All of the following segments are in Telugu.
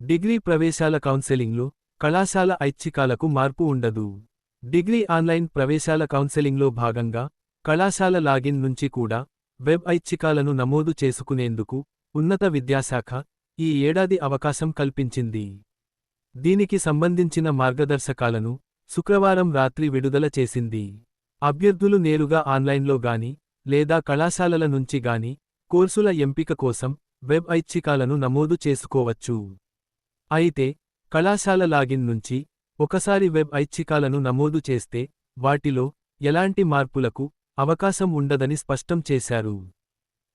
డిగ్రీ ప్రవేశాల కౌన్సెలింగ్లో కళాశాల ఐచ్ఛికాలకు మార్పు ఉండదు. డిగ్రీ ఆన్లైన్ ప్రవేశాల కౌన్సెలింగ్లో భాగంగా కళాశాల లాగిన్ నుంచి కూడా వెబ్ ఐచ్ఛికాలను నమోదు చేసుకునేందుకు ఉన్నత విద్యాశాఖ ఈ ఏడాది అవకాశం కల్పించింది. దీనికి సంబంధించిన మార్గదర్శకాలను శుక్రవారం రాత్రి విడుదల చేసింది. అభ్యర్థులు నేరుగా ఆన్లైన్లో గాని లేదా కళాశాలల నుంచి గాని కోర్సుల ఎంపిక కోసం వెబ్ ఐచ్ఛికాలను నమోదు చేసుకోవచ్చు. అయితే కళాశాల లాగిన్ నుంచి ఒకసారి వెబ్ ఐచ్ఛికాలను నమోదు చేస్తే వాటిలో ఎలాంటి మార్పులకు అవకాశం ఉండదని స్పష్టం చేశారు.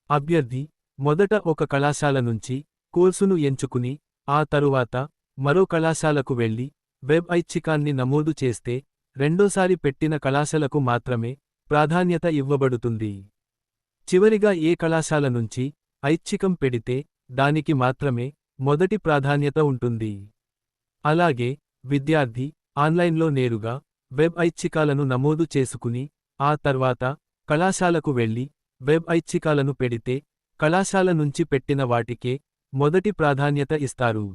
అభ్యర్థి మొదట ఒక కళాశాల నుంచి కోర్సును ఎంచుకుని ఆ తరువాత మరో కళాశాలకు వెళ్లి వెబ్ ఐచ్ఛికాన్ని నమోదు చేస్తే రెండోసారి పెట్టిన కళాశాలకు మాత్రమే ప్రాధాన్యత ఇవ్వబడుతుంది. చివరిగా ఏ కళాశాల నుంచి ఐచ్ఛికం పెడితే దానికి మాత్రమే మొదటి ప్రాధాన్యత ఉంటుంది. అలాగే విద్యార్థి ఆన్లైన్లో నేరుగా వెబ్ ఐచ్ఛికాలను నమోదు చేసుకుని ఆ తర్వాత కళాశాలకు వెళ్లి వెబ్ ఐచ్ఛికాలను పెడితే కళాశాల నుంచి పెట్టిన వాటికే మొదటి ప్రాధాన్యత ఇస్తారు.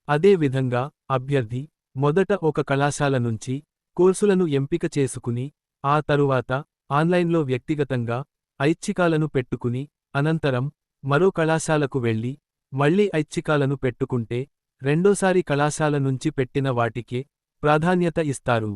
అదే విధంగా అభ్యర్థి మొదట ఒక కళాశాల నుంచి కోర్సులను ఎంపిక చేసుకుని ఆ తరువాత ఆన్లైన్లో వ్యక్తిగతంగా ఐచ్ఛికాలను పెట్టుకుని అనంతరం మరో కళాశాలకు వెళ్లి మళ్లీ ఐచ్ఛికాలను పెట్టుకుంటే రెండోసారి కళాశాల నుంచి పెట్టిన వాటికే ప్రాధాన్యత ఇస్తారు.